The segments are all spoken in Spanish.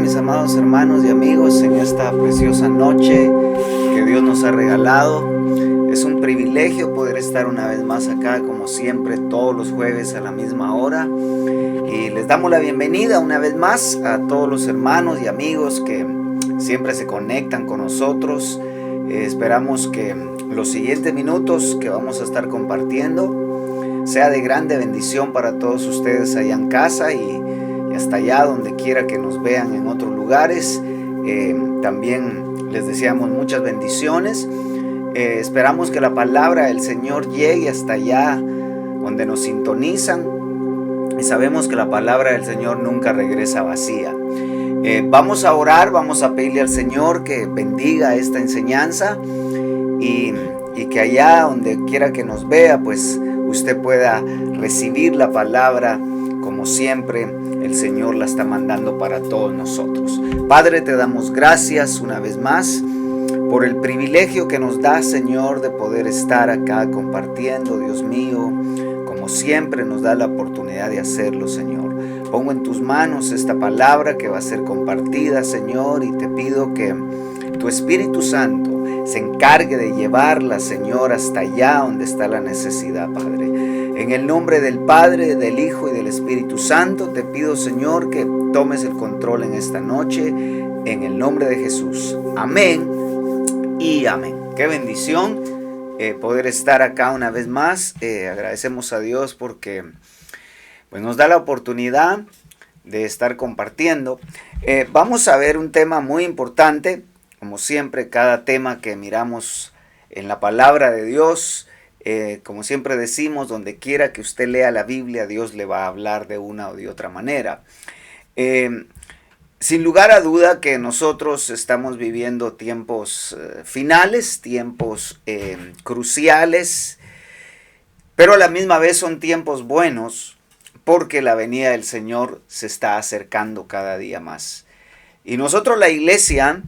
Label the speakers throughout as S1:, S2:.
S1: mis amados hermanos y amigos, en esta preciosa noche que Dios nos ha regalado. Es un privilegio poder estar una vez más acá, como siempre, todos los jueves a la misma hora. Y les damos la bienvenida una vez más a todos los hermanos y amigos que siempre se conectan con nosotros. Esperamos que los siguientes minutos que vamos a estar compartiendo sea de grande bendición para todos ustedes allá en casa y hasta allá donde quiera que nos vean en otros lugares. También les deseamos muchas bendiciones. Esperamos que la palabra del Señor llegue hasta allá donde nos sintonizan, y sabemos que la palabra del Señor nunca regresa vacía. Vamos a orar, vamos a pedirle al Señor que bendiga esta enseñanza y que allá donde quiera que nos vea, pues usted pueda recibir la palabra como siempre el Señor la está mandando para todos nosotros. Padre, te damos gracias una vez más por el privilegio que nos da, Señor, de poder estar acá compartiendo, Dios mío, como siempre nos da la oportunidad de hacerlo, Señor. Pongo en tus manos esta palabra que va a ser compartida, Señor, y te pido que tu Espíritu Santo se encargue de llevarla, Señor, hasta allá donde está la necesidad, Padre. En el nombre del Padre, del Hijo y del Espíritu Santo, te pido, Señor, que tomes el control en esta noche, en el nombre de Jesús. Amén y amén. Qué bendición poder estar acá una vez más. Agradecemos a Dios porque pues, nos da la oportunidad de estar compartiendo. Vamos a ver un tema muy importante. Como siempre, cada tema que miramos en la palabra de Dios, como siempre decimos, donde quiera que usted lea la Biblia, Dios le va a hablar de una o de otra manera. Sin lugar a duda que nosotros estamos viviendo tiempos finales, tiempos cruciales, pero a la misma vez son tiempos buenos porque la venida del Señor se está acercando cada día más. Y nosotros, la iglesia,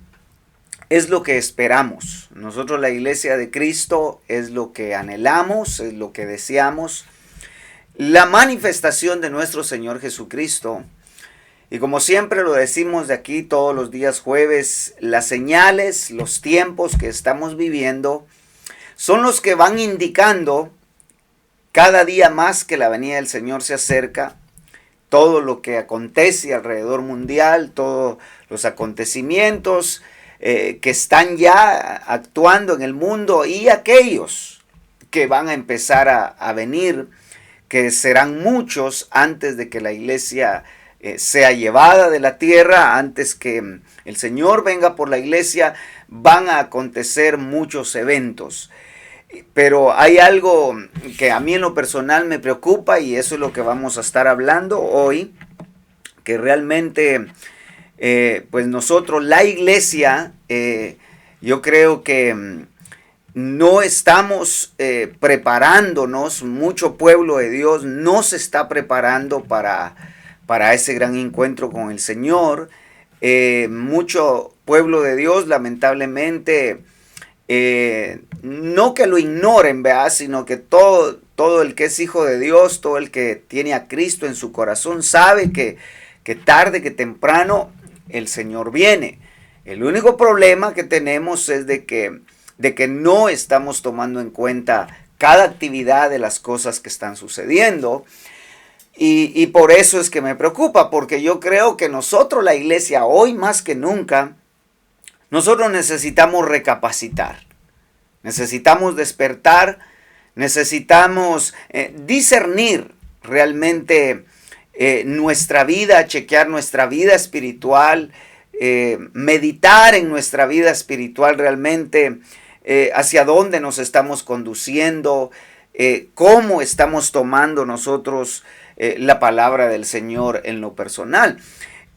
S1: es lo que esperamos. Nosotros, la iglesia de Cristo, es lo que anhelamos, es lo que deseamos. La manifestación de nuestro Señor Jesucristo. Y como siempre lo decimos de aquí todos los días jueves, las señales, los tiempos que estamos viviendo son los que van indicando cada día más que la venida del Señor se acerca. Todo lo que acontece alrededor mundial, todos los acontecimientos que están ya actuando en el mundo y aquellos que van a empezar a venir, que serán muchos antes de que la iglesia sea llevada de la tierra, antes que el Señor venga por la iglesia, van a acontecer muchos eventos. Pero hay algo que a mí en lo personal me preocupa y eso es lo que vamos a estar hablando hoy, que realmente pues nosotros, la iglesia, yo creo que no estamos preparándonos, mucho pueblo de Dios no se está preparando para ese gran encuentro con el Señor. Mucho pueblo de Dios, lamentablemente, no que lo ignoren, ¿verdad? Sino que todo el que es hijo de Dios, todo el que tiene a Cristo en su corazón, sabe que tarde que temprano el Señor viene. El único problema que tenemos es de que no estamos tomando en cuenta cada actividad de las cosas que están sucediendo. Y por eso es que me preocupa, porque yo creo que nosotros, la iglesia, hoy más que nunca, nosotros necesitamos recapacitar, necesitamos despertar, necesitamos discernir realmente nuestra vida, chequear nuestra vida espiritual, meditar en nuestra vida espiritual realmente, hacia dónde nos estamos conduciendo, cómo estamos tomando nosotros la palabra del Señor en lo personal.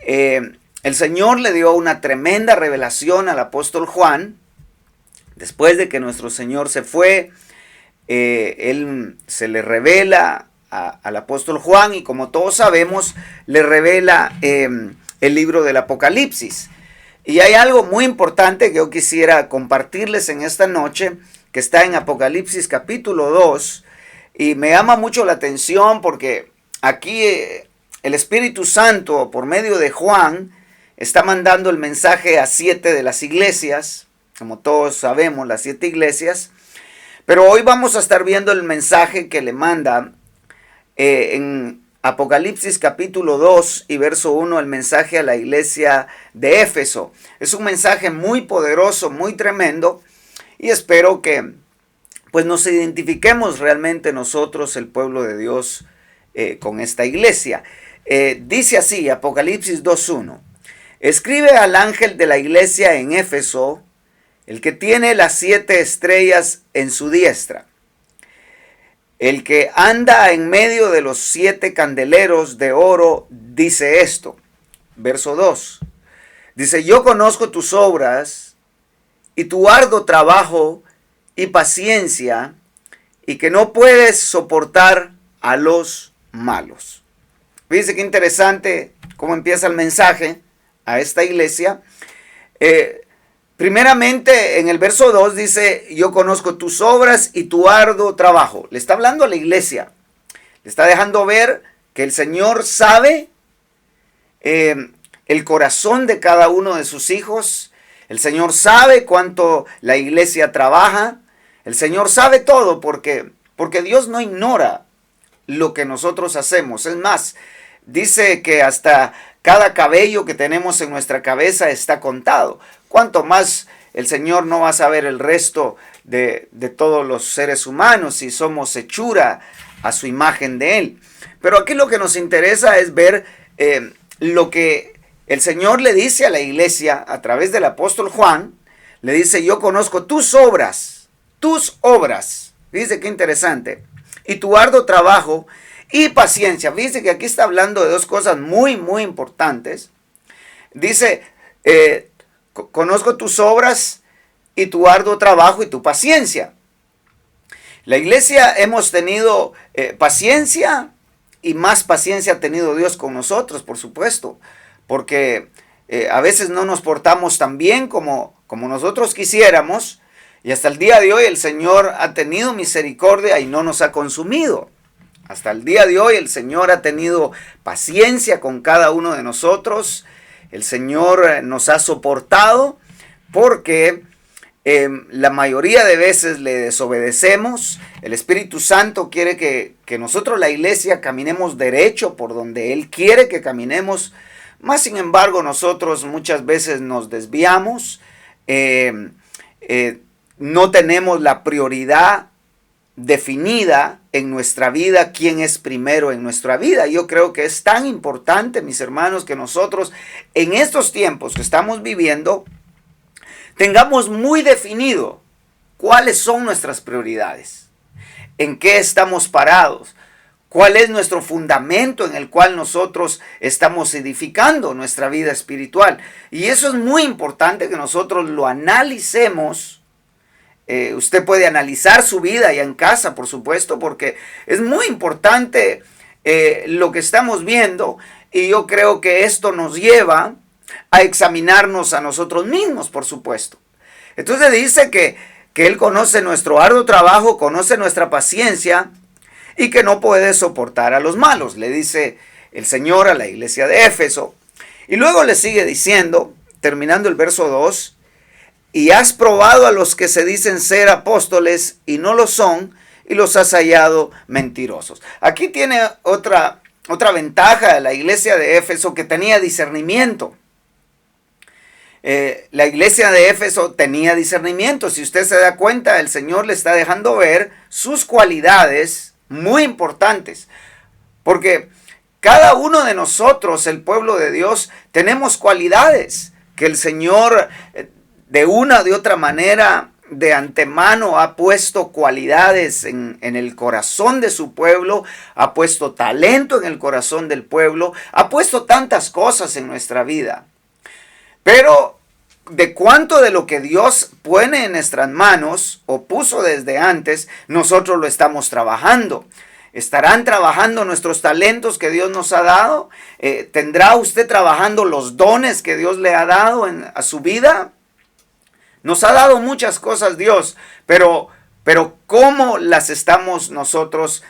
S1: El Señor le dio una tremenda revelación al apóstol Juan. Después de que nuestro Señor se fue, Él se le revela al apóstol Juan y, como todos sabemos, le revela el libro del Apocalipsis. Y hay algo muy importante que yo quisiera compartirles en esta noche, que está en Apocalipsis capítulo 2, y me llama mucho la atención porque aquí el Espíritu Santo, por medio de Juan, está mandando el mensaje a 7 de las iglesias, como todos sabemos, las 7 iglesias. Pero hoy vamos a estar viendo el mensaje que le manda en Apocalipsis capítulo 2 y verso 1, el mensaje a la iglesia de Éfeso. Es un mensaje muy poderoso, muy tremendo, y espero que pues nos identifiquemos realmente nosotros, el pueblo de Dios, con esta iglesia. Dice así, Apocalipsis 2.1: escribe al ángel de la iglesia en Éfeso, el que tiene las 7 estrellas en su diestra, el que anda en medio de los 7 candeleros de oro, dice esto. Verso 2. Dice: yo conozco tus obras y tu arduo trabajo y paciencia, y que no puedes soportar a los malos. Fíjense qué interesante cómo empieza el mensaje a esta iglesia. Primeramente, en el verso 2 dice: yo conozco tus obras y tu arduo trabajo. Le está hablando a la iglesia. Le está dejando ver que el Señor sabe el corazón de cada uno de sus hijos. El Señor sabe cuánto la iglesia trabaja. El Señor sabe todo porque Dios no ignora lo que nosotros hacemos. Es más, dice que hasta cada cabello que tenemos en nuestra cabeza está contado. ¿Cuánto más el Señor no va a saber el resto de todos los seres humanos si somos hechura a su imagen de Él? Pero aquí lo que nos interesa es ver lo que el Señor le dice a la iglesia a través del apóstol Juan. Le dice: yo conozco tus obras. Dice qué interesante. Y tu arduo trabajo y paciencia. Fíjense que aquí está hablando de dos cosas muy, muy importantes. Dice: conozco tus obras y tu arduo trabajo y tu paciencia. La iglesia hemos tenido paciencia, y más paciencia ha tenido Dios con nosotros, por supuesto, porque a veces no nos portamos tan bien como nosotros quisiéramos, y hasta el día de hoy el Señor ha tenido misericordia y no nos ha consumido. Hasta el día de hoy el Señor ha tenido paciencia con cada uno de nosotros. El Señor nos ha soportado porque la mayoría de veces le desobedecemos. El Espíritu Santo quiere que nosotros, la iglesia, caminemos derecho por donde Él quiere que caminemos. Más sin embargo, nosotros muchas veces nos desviamos. No tenemos la prioridad definida en nuestra vida, quién es primero en nuestra vida. Yo creo que es tan importante, mis hermanos, que nosotros en estos tiempos que estamos viviendo tengamos muy definido cuáles son nuestras prioridades, en qué estamos parados, cuál es nuestro fundamento en el cual nosotros estamos edificando nuestra vida espiritual. Y eso es muy importante que nosotros lo analicemos. Usted puede analizar su vida ya en casa, por supuesto, porque es muy importante lo que estamos viendo, y yo creo que esto nos lleva a examinarnos a nosotros mismos, por supuesto. Entonces dice que Él conoce nuestro arduo trabajo, conoce nuestra paciencia, y que no puede soportar a los malos, le dice el Señor a la iglesia de Éfeso. Y luego le sigue diciendo, terminando el verso 2, y has probado a los que se dicen ser apóstoles y no lo son, y los has hallado mentirosos. Aquí tiene otra ventaja de la iglesia de Éfeso, que tenía discernimiento. La iglesia de Éfeso tenía discernimiento. Si usted se da cuenta, el Señor le está dejando ver sus cualidades muy importantes. Porque cada uno de nosotros, el pueblo de Dios, tenemos cualidades que el Señor de una o de otra manera de antemano ha puesto cualidades en el corazón de su pueblo, ha puesto talento en el corazón del pueblo, ha puesto tantas cosas en nuestra vida. Pero de cuánto de lo que Dios pone en nuestras manos o puso desde antes, nosotros lo estamos trabajando. ¿Estarán trabajando nuestros talentos que Dios nos ha dado? ¿Tendrá usted trabajando los dones que Dios le ha dado a su vida? Nos ha dado muchas cosas Dios, pero ¿cómo las estamos nosotros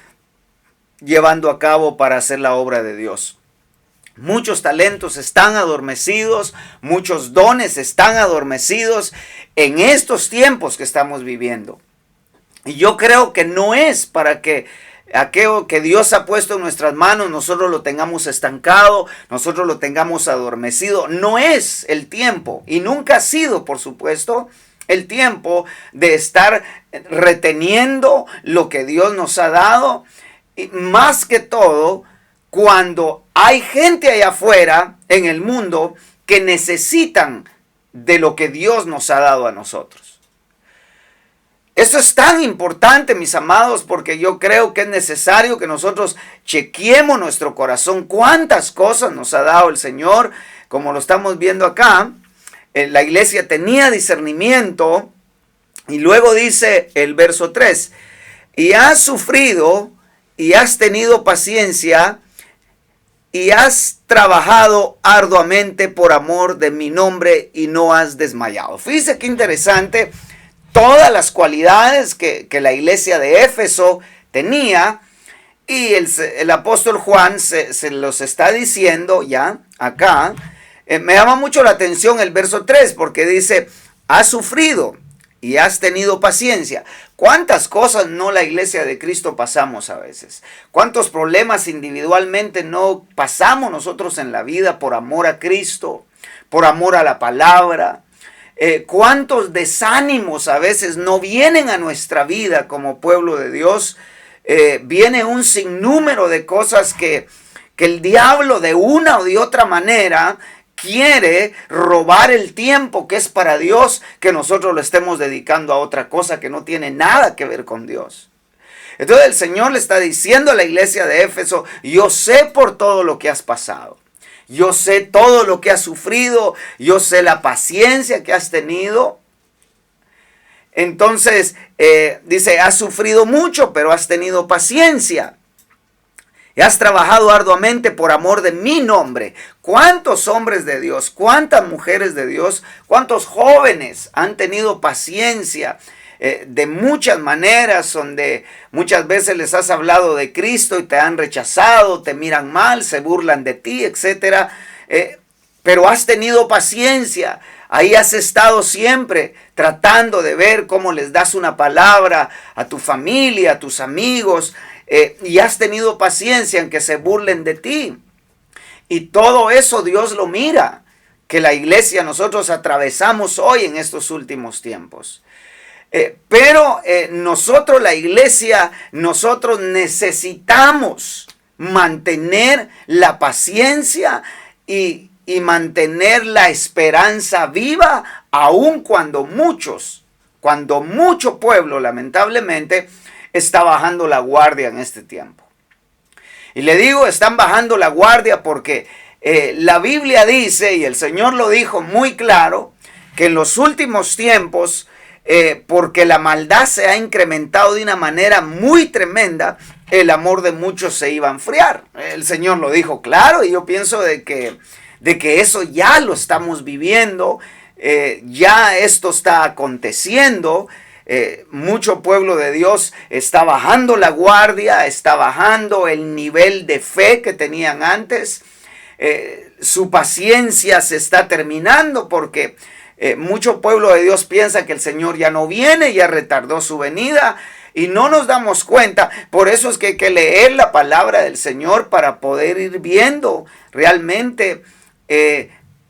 S1: llevando a cabo para hacer la obra de Dios? Muchos talentos están adormecidos, muchos dones están adormecidos en estos tiempos que estamos viviendo. Y yo creo que no es para que aquello que Dios ha puesto en nuestras manos nosotros lo tengamos estancado, nosotros lo tengamos adormecido. No es el tiempo, y nunca ha sido, por supuesto, el tiempo de estar reteniendo lo que Dios nos ha dado. Y más que todo, cuando hay gente allá afuera en el mundo que necesitan de lo que Dios nos ha dado a nosotros. Eso es tan importante, mis amados, porque yo creo que es necesario que nosotros chequeemos nuestro corazón. Cuántas cosas nos ha dado el Señor, como lo estamos viendo acá. La iglesia tenía discernimiento, y luego dice el verso 3, y has sufrido y has tenido paciencia y has trabajado arduamente por amor de mi nombre y no has desmayado. Fíjese qué interesante. Todas las cualidades que la iglesia de Éfeso tenía, y el apóstol Juan se los está diciendo ya acá. Me llama mucho la atención el verso 3 porque dice, has sufrido y has tenido paciencia. ¿Cuántas cosas no la iglesia de Cristo pasamos a veces? ¿Cuántos problemas individualmente no pasamos nosotros en la vida por amor a Cristo, por amor a la palabra? ¿Cuántos desánimos a veces no vienen a nuestra vida como pueblo de Dios? Viene un sinnúmero de cosas que el diablo de una o de otra manera quiere robar el tiempo que es para Dios, que nosotros lo estemos dedicando a otra cosa que no tiene nada que ver con Dios. Entonces el Señor le está diciendo a la iglesia de Éfeso, yo sé por todo lo que has pasado. Yo sé todo lo que has sufrido, yo sé la paciencia que has tenido. Entonces, dice, has sufrido mucho, pero has tenido paciencia. Y has trabajado arduamente por amor de mi nombre. ¿Cuántos hombres de Dios, cuántas mujeres de Dios, cuántos jóvenes han tenido paciencia? De muchas maneras, donde muchas veces les has hablado de Cristo y te han rechazado, te miran mal, se burlan de ti, etc. Pero has tenido paciencia, ahí has estado siempre tratando de ver cómo les das una palabra a tu familia, a tus amigos, y has tenido paciencia en que se burlen de ti. Y todo eso Dios lo mira, que la iglesia nosotros atravesamos hoy en estos últimos tiempos. Pero nosotros, la iglesia, nosotros necesitamos mantener la paciencia y mantener la esperanza viva, aun cuando mucho pueblo, lamentablemente, está bajando la guardia en este tiempo. Y le digo, están bajando la guardia porque la Biblia dice, y el Señor lo dijo muy claro, que en los últimos tiempos, porque la maldad se ha incrementado de una manera muy tremenda, el amor de muchos se iba a enfriar. El Señor lo dijo claro, y yo pienso de que eso ya lo estamos viviendo, ya esto está aconteciendo. Mucho pueblo de Dios está bajando la guardia, está bajando el nivel de fe que tenían antes. Su paciencia se está terminando porque mucho pueblo de Dios piensa que el Señor ya no viene, ya retardó su venida y no nos damos cuenta. Por eso es que hay que leer la palabra del Señor para poder ir viendo realmente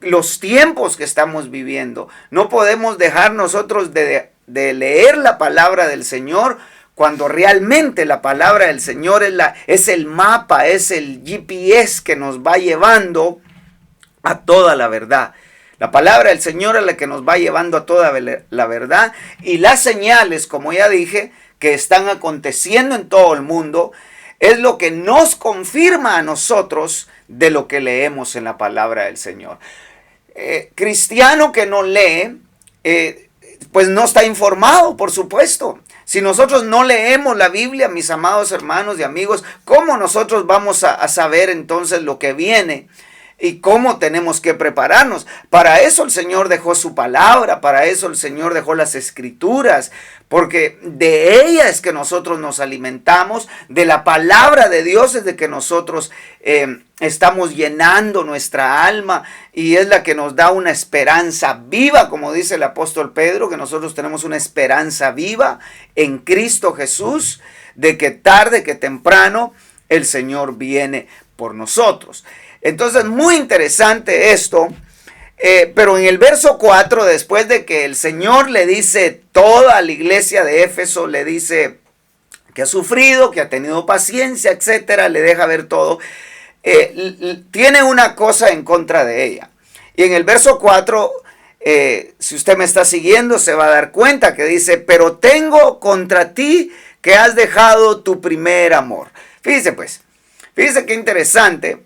S1: los tiempos que estamos viviendo. No podemos dejar nosotros de leer la palabra del Señor cuando realmente la palabra del Señor es el mapa, es el GPS que nos va llevando a toda la verdad. La palabra del Señor es la que nos va llevando a toda la verdad, y las señales, como ya dije, que están aconteciendo en todo el mundo, es lo que nos confirma a nosotros de lo que leemos en la palabra del Señor. Cristiano que no lee, pues no está informado, por supuesto. Si nosotros no leemos la Biblia, mis amados hermanos y amigos, ¿cómo nosotros vamos a saber entonces lo que viene? y cómo tenemos que prepararnos. Para eso el Señor dejó su palabra, para eso el Señor dejó las escrituras, porque de ella es que nosotros nos alimentamos, de la palabra de Dios es de que nosotros estamos llenando nuestra alma, y es la que nos da una esperanza viva, como dice el apóstol Pedro, que nosotros tenemos una esperanza viva en Cristo Jesús, de que tarde que temprano el Señor viene por nosotros. Entonces, muy interesante esto, pero en el verso 4, después de que el Señor le dice toda la iglesia de Éfeso, le dice que ha sufrido, que ha tenido paciencia, etcétera, le deja ver todo, tiene una cosa en contra de ella. Y en el verso 4, si usted me está siguiendo, se va a dar cuenta que dice, pero tengo contra ti que has dejado tu primer amor. Fíjese pues, fíjese qué interesante.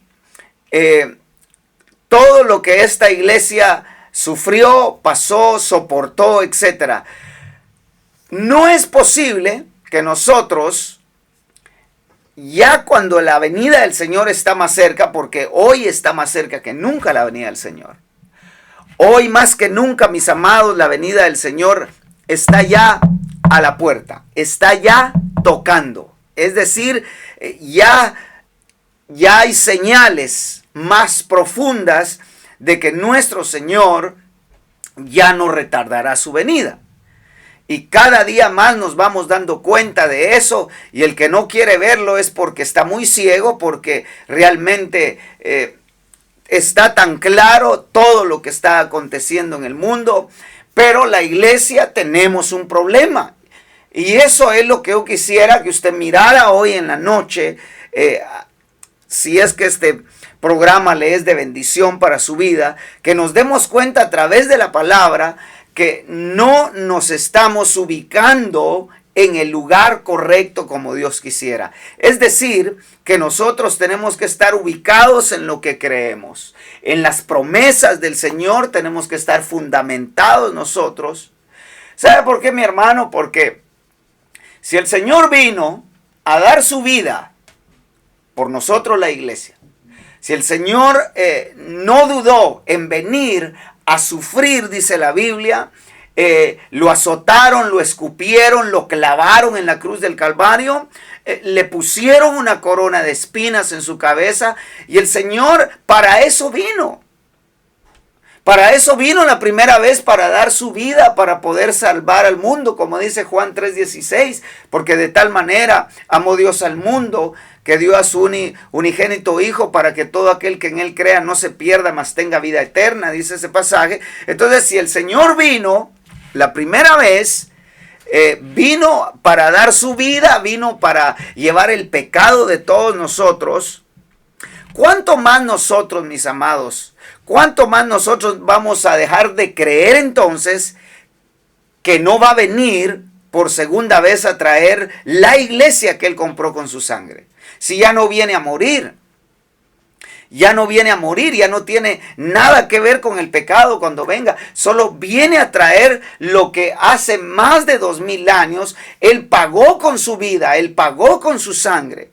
S1: Todo lo que esta iglesia sufrió, pasó, soportó, etc. No es posible que nosotros, ya cuando la venida del Señor está más cerca, porque hoy está más cerca que nunca la venida del Señor. Hoy más que nunca, mis amados, la venida del Señor está ya a la puerta, está ya tocando. Es decir, ya hay señales más profundas de que nuestro Señor ya no retardará su venida. Y cada día más nos vamos dando cuenta de eso, y el que no quiere verlo es porque está muy ciego, porque realmente está tan claro todo lo que está aconteciendo en el mundo. Pero la iglesia tenemos un problema, y eso es lo que yo quisiera que usted mirara hoy en la noche, si es que este programa le es de bendición para su vida, que nos demos cuenta a través de la palabra que no nos estamos ubicando en el lugar correcto como Dios quisiera. Es decir, que nosotros tenemos que estar ubicados en lo que creemos. En las promesas del Señor tenemos que estar fundamentados nosotros. ¿Sabe por qué, mi hermano? Porque si el Señor vino a dar su vida por nosotros, la iglesia, si el Señor no dudó en venir a sufrir, dice la Biblia, lo azotaron, lo escupieron, lo clavaron en la cruz del Calvario, le pusieron una corona de espinas en su cabeza, y el Señor para eso vino. Para eso vino la primera vez, para dar su vida, para poder salvar al mundo, como dice Juan 3:16, porque de tal manera amó Dios al mundo, que dio a su unigénito Hijo, para que todo aquel que en Él crea no se pierda, mas tenga vida eterna, dice ese pasaje. Entonces, si el Señor vino la primera vez, vino para dar su vida, vino para llevar el pecado de todos nosotros, ¿cuánto más nosotros, mis amados? ¿Cuánto más nosotros vamos a dejar de creer entonces que no va a venir por segunda vez a traer la iglesia que Él compró con su sangre? Si ya no viene a morir, ya no viene a morir, ya no tiene nada que ver con el pecado cuando venga, solo viene a traer lo que hace más de 2000 años Él pagó con su vida, Él pagó con su sangre.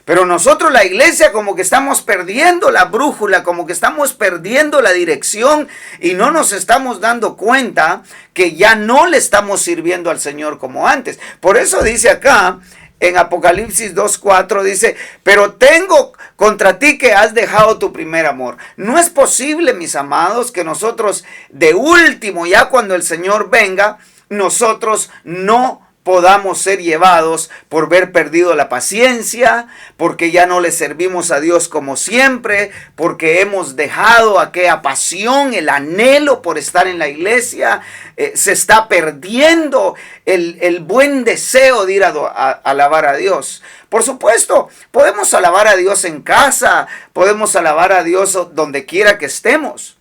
S1: Pero nosotros, la iglesia, como que estamos perdiendo la brújula, como que estamos perdiendo la dirección, y no nos estamos dando cuenta que ya no le estamos sirviendo al Señor como antes. Por eso dice acá en Apocalipsis 2:4, dice, pero tengo contra ti que has dejado tu primer amor. No es posible, mis amados, que nosotros de último, ya cuando el Señor venga, nosotros no podamos ser llevados por haber perdido la paciencia, porque ya no le servimos a Dios como siempre, porque hemos dejado aquella pasión, el anhelo por estar en la iglesia, se está perdiendo el buen deseo de ir a alabar a Dios. Por supuesto, podemos alabar a Dios en casa, podemos alabar a Dios donde quiera que estemos.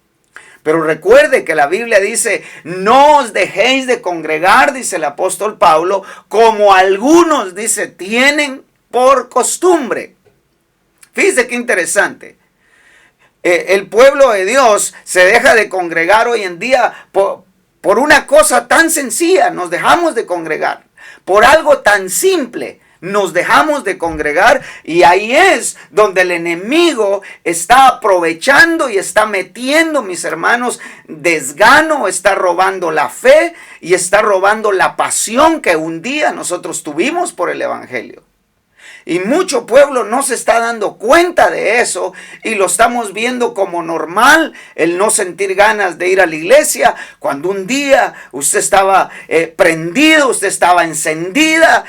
S1: Pero recuerde que la Biblia dice, no os dejéis de congregar, dice el apóstol Pablo, como algunos, dice, tienen por costumbre. Fíjese qué interesante. El pueblo de Dios se deja de congregar hoy en día por una cosa tan sencilla. Nos dejamos de congregar por algo tan simple. Nos dejamos de congregar y ahí es donde el enemigo está aprovechando y está metiendo, mis hermanos, desgano, está robando la fe y está robando la pasión que un día nosotros tuvimos por el evangelio. Y mucho pueblo no se está dando cuenta de eso y lo estamos viendo como normal, el no sentir ganas de ir a la iglesia, cuando un día usted estaba prendido, usted estaba encendida,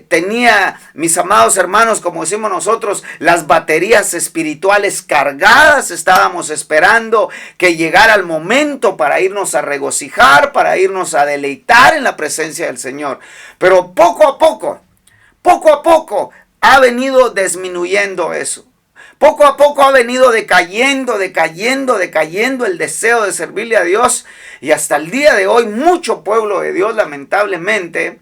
S1: tenía, mis amados hermanos, como decimos nosotros, las baterías espirituales cargadas, estábamos esperando que llegara el momento para irnos a regocijar, para irnos a deleitar en la presencia del Señor. Pero poco a poco, ha venido disminuyendo eso. Poco a poco ha venido decayendo el deseo de servirle a Dios. Y hasta el día de hoy, mucho pueblo de Dios, lamentablemente,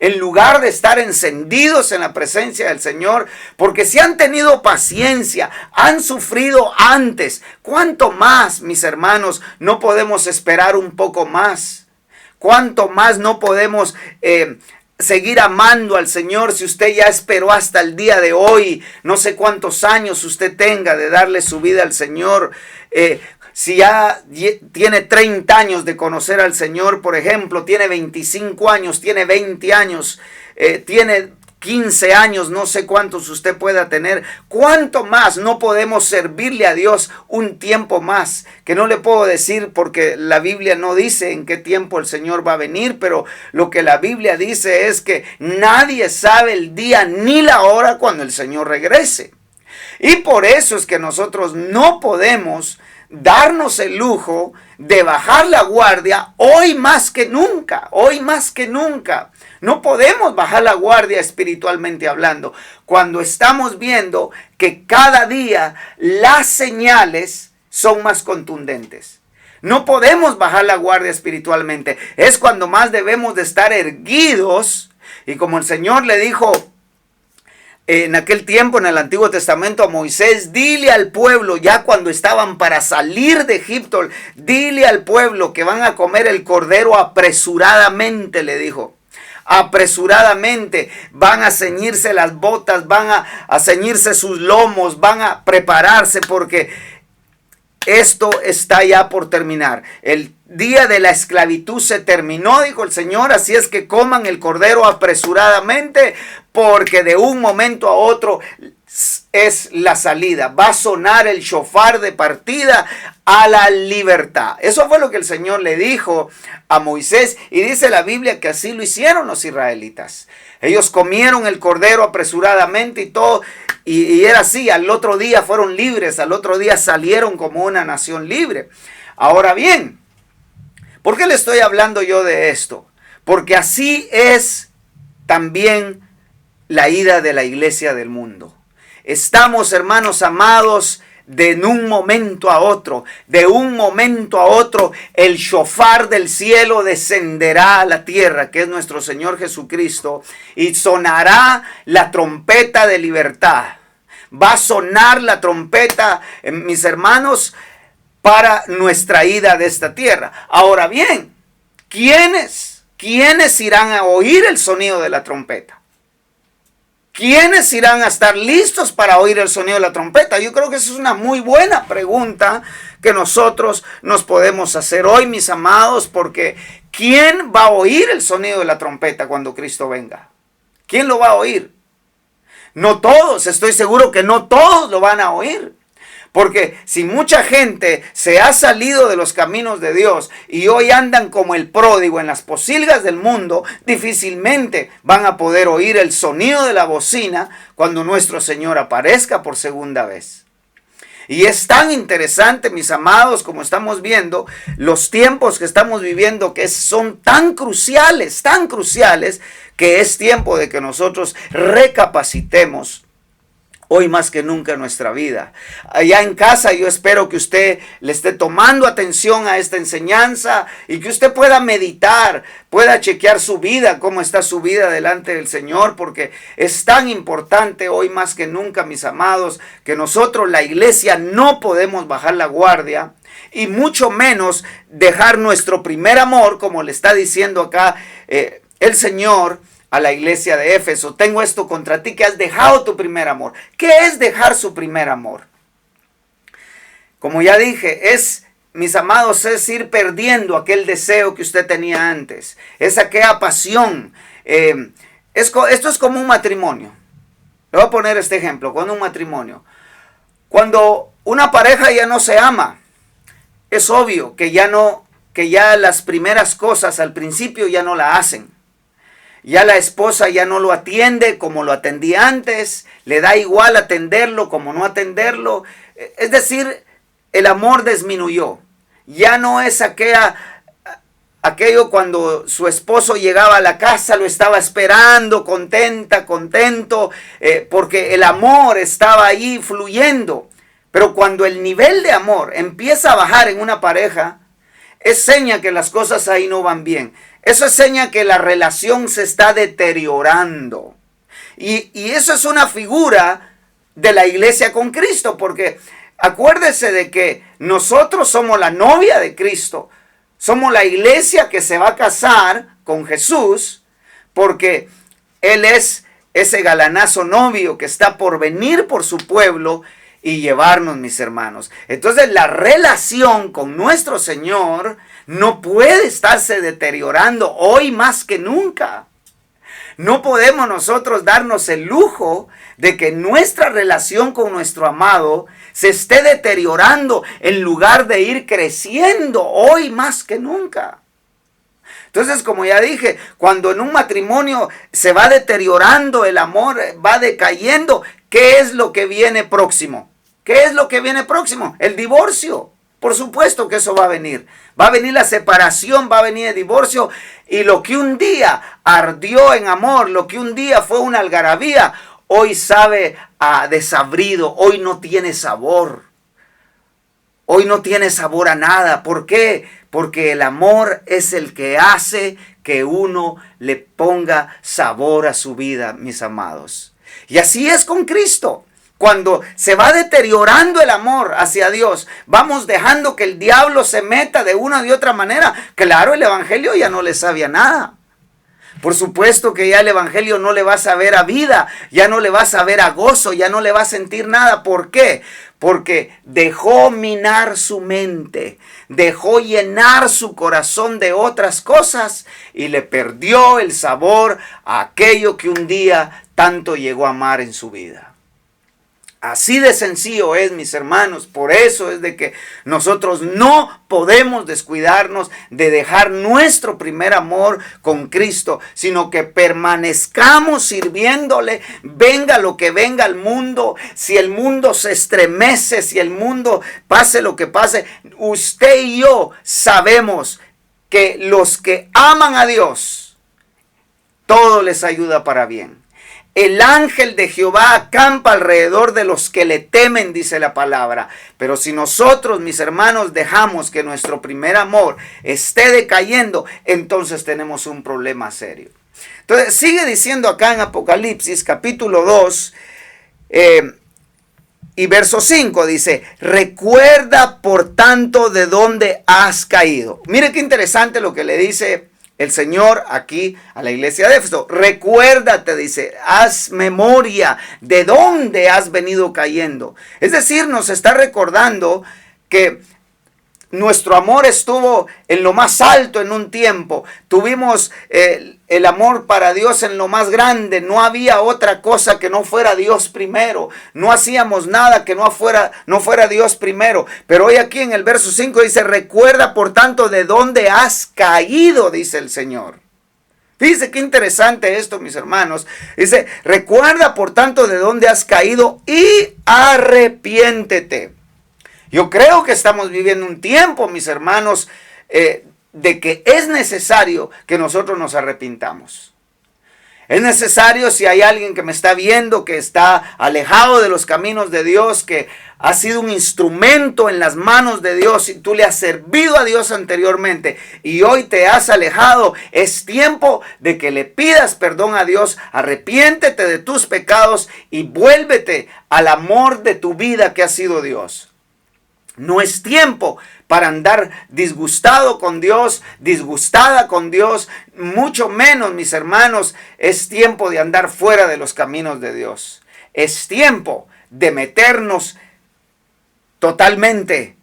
S1: en lugar de estar encendidos en la presencia del Señor, porque si han tenido paciencia, han sufrido antes, ¿cuánto más, mis hermanos, no podemos esperar un poco más? ¿Cuánto más no podemos seguir amando al Señor si usted ya esperó hasta el día de hoy? No sé cuántos años usted tenga de darle su vida al Señor. Si ya tiene 30 años de conocer al Señor, por ejemplo, tiene 25 años, tiene 20 años, tiene 15 años, no sé cuántos usted pueda tener. ¿Cuánto más no podemos servirle a Dios un tiempo más? Que no le puedo decir porque la Biblia no dice en qué tiempo el Señor va a venir, pero lo que la Biblia dice es que nadie sabe el día ni la hora cuando el Señor regrese. Y por eso es que nosotros no podemos darnos el lujo de bajar la guardia hoy más que nunca, No podemos bajar la guardia espiritualmente hablando cuando estamos viendo que cada día las señales son más contundentes. No podemos bajar la guardia espiritualmente. Es cuando más debemos de estar erguidos. Y como el Señor le dijo en aquel tiempo en el Antiguo Testamento a Moisés, dile al pueblo, ya cuando estaban para salir de Egipto, dile al pueblo que van a comer el cordero apresuradamente, le dijo. Apresuradamente, van a ceñirse las botas, van a ceñirse sus lomos, van a prepararse porque esto está ya por terminar. El día de la esclavitud se terminó, dijo el Señor, así es que coman el cordero apresuradamente, porque de un momento a otro es la salida. Va a sonar el shofar de partida a la libertad. Eso fue lo que el Señor le dijo a Moisés, y dice la Biblia que así lo hicieron los israelitas. Ellos comieron el cordero apresuradamente y todo, y era así. Al otro día fueron libres, al otro día salieron como una nación libre. Ahora bien, ¿por qué le estoy hablando yo de esto? Porque así es también la ida de la iglesia del mundo. Estamos, hermanos amados, de un momento a otro, el shofar del cielo descenderá a la tierra, que es nuestro Señor Jesucristo, y sonará la trompeta de libertad. Va a sonar la trompeta, mis hermanos, para nuestra ida de esta tierra. Ahora bien, ¿quiénes irán a oír el sonido de la trompeta? ¿Quiénes irán a estar listos para oír el sonido de la trompeta? Yo creo que esa es una muy buena pregunta que nosotros nos podemos hacer hoy, mis amados, porque ¿quién va a oír el sonido de la trompeta cuando Cristo venga? ¿Quién lo va a oír? No todos, estoy seguro que no todos lo van a oír. Porque si mucha gente se ha salido de los caminos de Dios y hoy andan como el pródigo en las pocilgas del mundo, difícilmente van a poder oír el sonido de la bocina cuando nuestro Señor aparezca por segunda vez. Y es tan interesante, mis amados, como estamos viendo, los tiempos que estamos viviendo que son tan cruciales, que es tiempo de que nosotros recapacitemos hoy más que nunca en nuestra vida. Allá en casa yo espero que usted le esté tomando atención a esta enseñanza y que usted pueda meditar, pueda chequear su vida, cómo está su vida delante del Señor, porque es tan importante hoy más que nunca, mis amados, que nosotros, la iglesia, no podemos bajar la guardia y mucho menos dejar nuestro primer amor, como le está diciendo acá el Señor a la iglesia de Éfeso: tengo esto contra ti, que has dejado tu primer amor. ¿Qué es dejar su primer amor? Como ya dije, mis amados, es ir perdiendo aquel deseo que usted tenía antes. Es aquella pasión. Esto es como un matrimonio. Le voy a poner este ejemplo. Cuando un matrimonio, cuando una pareja ya no se ama, es obvio que ya las primeras cosas al principio ya no la hacen. Ya la esposa ya no lo atiende como lo atendía antes. Le da igual atenderlo como no atenderlo. Es decir, el amor disminuyó. Ya no es aquello cuando su esposo llegaba a la casa, lo estaba esperando, contento, porque el amor estaba ahí fluyendo. Pero cuando el nivel de amor empieza a bajar en una pareja, es seña que las cosas ahí no van bien. Eso es seña que la relación se está deteriorando. Y eso es una figura de la iglesia con Cristo, porque acuérdese de que nosotros somos la novia de Cristo. Somos la iglesia que se va a casar con Jesús, porque Él es ese galanazo novio que está por venir por su pueblo y llevarnos, mis hermanos. Entonces la relación con nuestro Señor no puede estarse deteriorando hoy más que nunca. No podemos nosotros darnos el lujo de que nuestra relación con nuestro amado se esté deteriorando en lugar de ir creciendo hoy más que nunca. Entonces, como ya dije, cuando en un matrimonio se va deteriorando el amor, va decayendo, ¿qué es lo que viene próximo? ¿Qué es lo que viene próximo? El divorcio. Por supuesto que eso va a venir. Va a venir la separación, va a venir el divorcio. Y lo que un día ardió en amor, lo que un día fue una algarabía, hoy sabe a desabrido, hoy no tiene sabor. Hoy no tiene sabor a nada. ¿Por qué? Porque el amor es el que hace que uno le ponga sabor a su vida, mis amados. Y así es con Cristo. Cuando se va deteriorando el amor hacia Dios, vamos dejando que el diablo se meta de una u otra manera. Claro, el evangelio ya no le sabía nada. Por supuesto que ya el evangelio no le va a saber a vida, ya no le va a saber a gozo, ya no le va a sentir nada. ¿Por qué? Porque dejó minar su mente, dejó llenar su corazón de otras cosas y le perdió el sabor a aquello que un día tanto llegó a amar en su vida. Así de sencillo es, mis hermanos. Por eso es de que nosotros no podemos descuidarnos de dejar nuestro primer amor con Cristo, sino que permanezcamos sirviéndole, venga lo que venga al mundo. Si el mundo se estremece, si el mundo pase lo que pase, usted y yo sabemos que los que aman a Dios, todo les ayuda para bien. El ángel de Jehová acampa alrededor de los que le temen, dice la palabra. Pero si nosotros, mis hermanos, dejamos que nuestro primer amor esté decayendo, entonces tenemos un problema serio. Entonces sigue diciendo acá en Apocalipsis capítulo 2 y verso 5, dice: recuerda por tanto de dónde has caído. Mire qué interesante lo que le dice el Señor aquí a la iglesia de Éfeso. Recuérdate, dice, haz memoria de dónde has venido cayendo. Es decir, nos está recordando que nuestro amor estuvo en lo más alto en un tiempo. Tuvimos el amor para Dios en lo más grande. No había otra cosa que no fuera Dios primero. No hacíamos nada que no fuera Dios primero. Pero hoy aquí en el verso 5 dice: recuerda por tanto de dónde has caído, dice el Señor. Fíjense qué interesante esto, mis hermanos. Dice: recuerda por tanto de dónde has caído y arrepiéntete. Yo creo que estamos viviendo un tiempo, mis hermanos, de que es necesario que nosotros nos arrepintamos. Es necesario, si hay alguien que me está viendo, que está alejado de los caminos de Dios, que ha sido un instrumento en las manos de Dios y tú le has servido a Dios anteriormente y hoy te has alejado, es tiempo de que le pidas perdón a Dios, arrepiéntete de tus pecados y vuélvete al amor de tu vida que ha sido Dios. No es tiempo para andar disgustado con Dios, disgustada con Dios, mucho menos, mis hermanos, es tiempo de andar fuera de los caminos de Dios. Es tiempo de meternos totalmente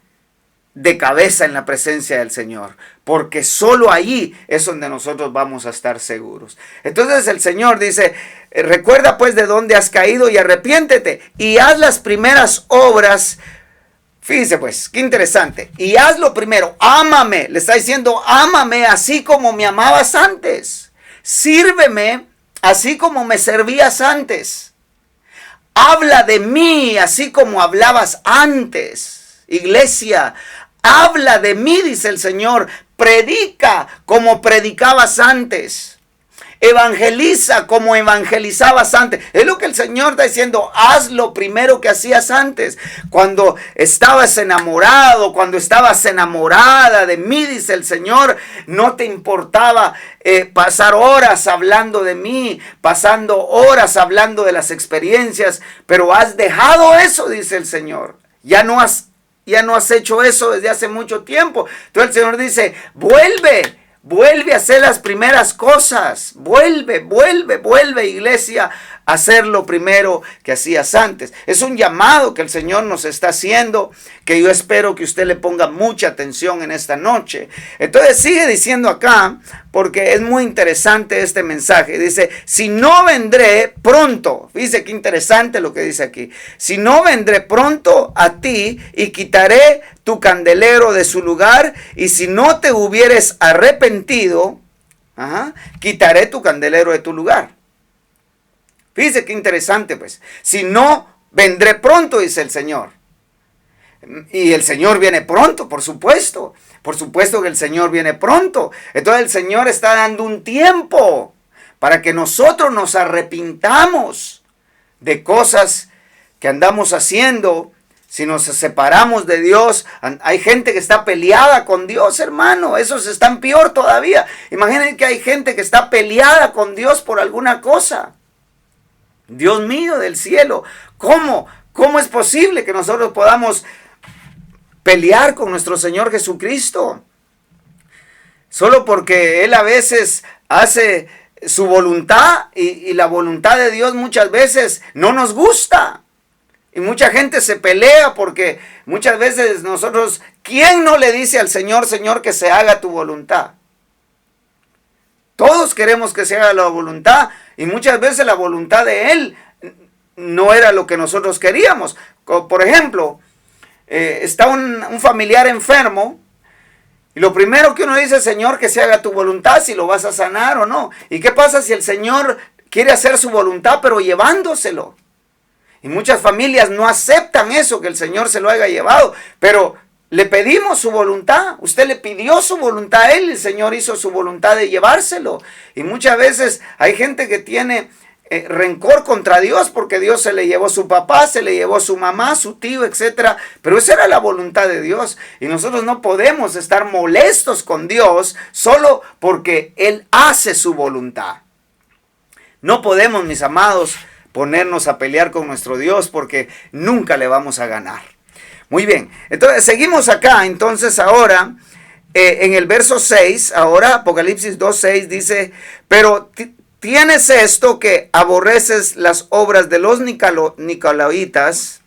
S1: de cabeza en la presencia del Señor, porque solo allí es donde nosotros vamos a estar seguros. Entonces el Señor dice, recuerda pues de dónde has caído y arrepiéntete y haz las primeras obras. Fíjese pues, qué interesante. Y haz lo primero, ámame. Le está diciendo, ámame así como me amabas antes. Sírveme así como me servías antes. Habla de mí así como hablabas antes. Iglesia, habla de mí, dice el Señor. Predica como predicabas antes. Evangeliza como evangelizabas antes. Es lo que el Señor está diciendo. Haz lo primero que hacías antes. Cuando estabas enamorado, cuando estabas enamorada de mí, dice el Señor, no te importaba pasar horas hablando de mí, pasando horas hablando de las experiencias, pero has dejado eso, dice el Señor. Ya no has hecho eso desde hace mucho tiempo. Entonces el Señor dice, vuelve a hacer las primeras cosas. Vuelve, iglesia, a hacer lo primero que hacías antes. Es un llamado que el Señor nos está haciendo, que yo espero que usted le ponga mucha atención en esta noche. Entonces sigue diciendo acá, porque es muy interesante este mensaje. Dice, si no vendré pronto. Fíjese qué interesante lo que dice aquí. Si no vendré pronto a ti y quitaré tu candelero de su lugar, y si no te hubieres arrepentido, quitaré tu candelero de tu lugar. Fíjese qué interesante, pues. Si no, vendré pronto, dice el Señor. Y el Señor viene pronto, por supuesto. Por supuesto que el Señor viene pronto. Entonces el Señor está dando un tiempo para que nosotros nos arrepintamos de cosas que andamos haciendo. Si nos separamos de Dios, hay gente que está peleada con Dios, hermano. Esos están peor todavía. Imaginen que hay gente que está peleada con Dios por alguna cosa. Dios mío del cielo, ¿cómo es posible que nosotros podamos pelear con nuestro Señor Jesucristo? Solo porque Él a veces hace su voluntad y la voluntad de Dios muchas veces no nos gusta. Y mucha gente se pelea porque muchas veces nosotros, ¿quién no le dice al Señor, Señor, que se haga tu voluntad? Todos queremos que se haga la voluntad, y muchas veces la voluntad de Él no era lo que nosotros queríamos. Por ejemplo, está un familiar enfermo, y lo primero que uno dice, Señor, que se haga tu voluntad, si lo vas a sanar o no. ¿Y qué pasa si el Señor quiere hacer su voluntad, pero llevándoselo? Y muchas familias no aceptan eso, que el Señor se lo haya llevado, pero le pedimos su voluntad. Usted le pidió su voluntad a Él, el Señor hizo su voluntad de llevárselo. Y muchas veces hay gente que tiene rencor contra Dios porque Dios se le llevó su papá, se le llevó su mamá, su tío, etc. Pero esa era la voluntad de Dios. Y nosotros no podemos estar molestos con Dios solo porque Él hace su voluntad. No podemos, mis amados, ponernos a pelear con nuestro Dios, porque nunca le vamos a ganar. Muy bien, entonces seguimos acá. Entonces ahora, en el verso 6, ahora Apocalipsis 2:6 dice, pero tienes esto, que aborreces las obras de los nicolaitas,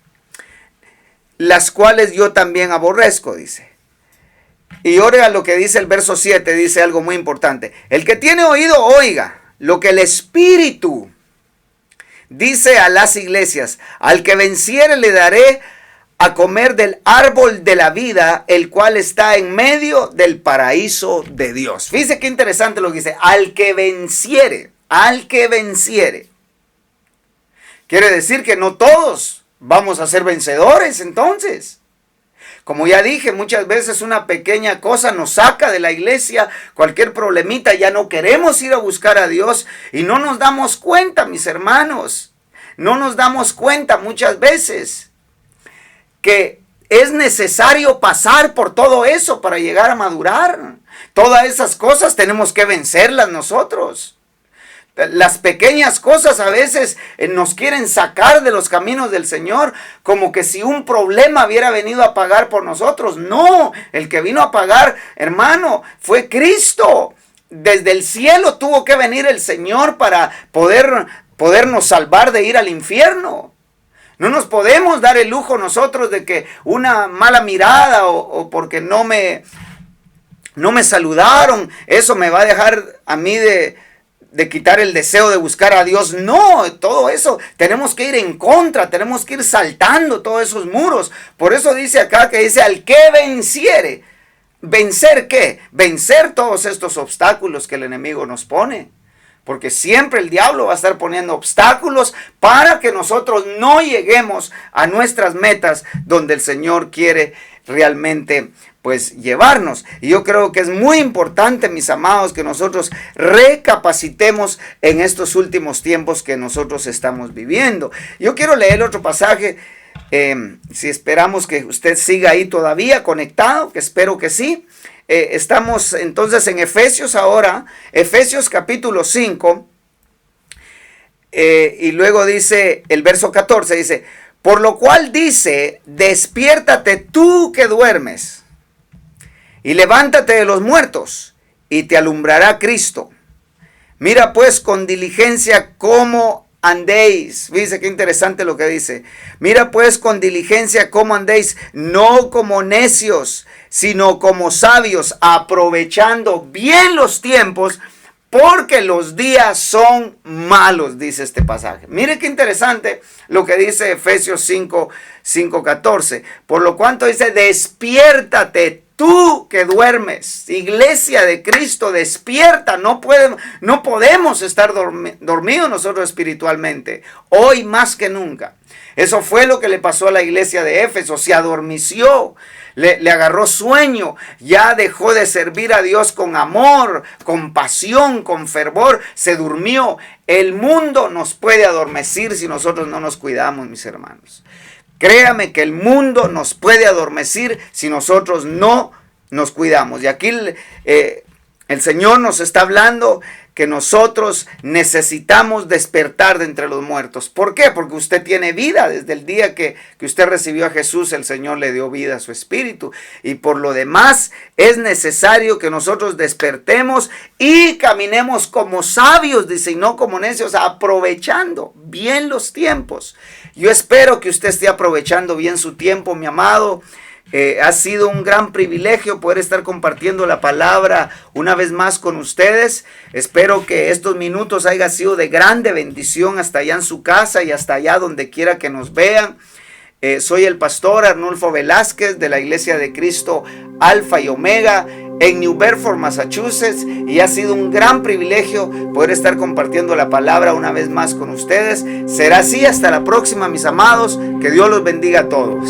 S1: las cuales yo también aborrezco, dice. Y oiga lo que dice el verso 7, dice algo muy importante. El que tiene oído, oiga lo que el Espíritu dice a las iglesias. Al que venciere le daré a comer del árbol de la vida, el cual está en medio del paraíso de Dios. Fíjese qué interesante lo que dice. Al que venciere. Al que venciere. Quiere decir que no todos vamos a ser vencedores entonces. Como ya dije, muchas veces una pequeña cosa nos saca de la iglesia, cualquier problemita, ya no queremos ir a buscar a Dios y no nos damos cuenta, mis hermanos. No nos damos cuenta muchas veces que es necesario pasar por todo eso para llegar a madurar. Todas esas cosas tenemos que vencerlas nosotros. Las pequeñas cosas a veces nos quieren sacar de los caminos del Señor, como que si un problema hubiera venido a pagar por nosotros. No, el que vino a pagar, hermano, fue Cristo. Desde el cielo tuvo que venir el Señor para podernos salvar de ir al infierno. No nos podemos dar el lujo nosotros de que una mala mirada o porque no me saludaron, eso me va a dejar a mí de quitar el deseo de buscar a Dios. No, todo eso tenemos que ir en contra, tenemos que ir saltando todos esos muros. Por eso dice acá que dice, al que venciere. ¿Vencer qué? Vencer todos estos obstáculos que el enemigo nos pone. Porque siempre el diablo va a estar poniendo obstáculos para que nosotros no lleguemos a nuestras metas donde el Señor quiere realmente pues llevarnos. Y yo creo que es muy importante, mis amados, que nosotros recapacitemos en estos últimos tiempos que nosotros estamos viviendo. Yo quiero leer otro pasaje, si esperamos que usted siga ahí todavía conectado, que espero que sí. Estamos entonces en Efesios ahora, Efesios capítulo 5, y luego dice el verso 14, dice, por lo cual dice, despiértate tú que duermes, y levántate de los muertos, y te alumbrará Cristo. Mira pues con diligencia cómo andéis. Dice qué interesante lo que dice. Mira pues con diligencia cómo andéis, no como necios, sino como sabios, aprovechando bien los tiempos, porque los días son malos, dice este pasaje. Mire qué interesante lo que dice Efesios 5:14. Por lo cuanto dice, despiértate tú que duermes. Iglesia de Cristo, despierta. No podemos estar dormidos nosotros espiritualmente. Hoy más que nunca. Eso fue lo que le pasó a la iglesia de Éfeso. Se adormeció. Le agarró sueño, ya dejó de servir a Dios con amor, con pasión, con fervor, se durmió. El mundo nos puede adormecer si nosotros no nos cuidamos, mis hermanos. Créame que el mundo nos puede adormecer si nosotros no nos cuidamos. Y aquí el Señor nos está hablando que nosotros necesitamos despertar de entre los muertos. ¿Por qué? Porque usted tiene vida. Desde el día que usted recibió a Jesús, el Señor le dio vida a su espíritu. Y por lo demás, es necesario que nosotros despertemos y caminemos como sabios, dice, y no como necios, aprovechando bien los tiempos. Yo espero que usted esté aprovechando bien su tiempo, mi amado. Ha sido un gran privilegio poder estar compartiendo la palabra una vez más con ustedes. Espero que estos minutos hayan sido de grande bendición hasta allá en su casa y hasta allá donde quiera que nos vean. Soy el pastor Arnulfo Velázquez de la Iglesia de Cristo Alfa y Omega en New Bedford, Massachusetts, y ha sido un gran privilegio poder estar compartiendo la palabra una vez más con ustedes. Será así hasta la próxima, mis amados. Que Dios los bendiga a todos.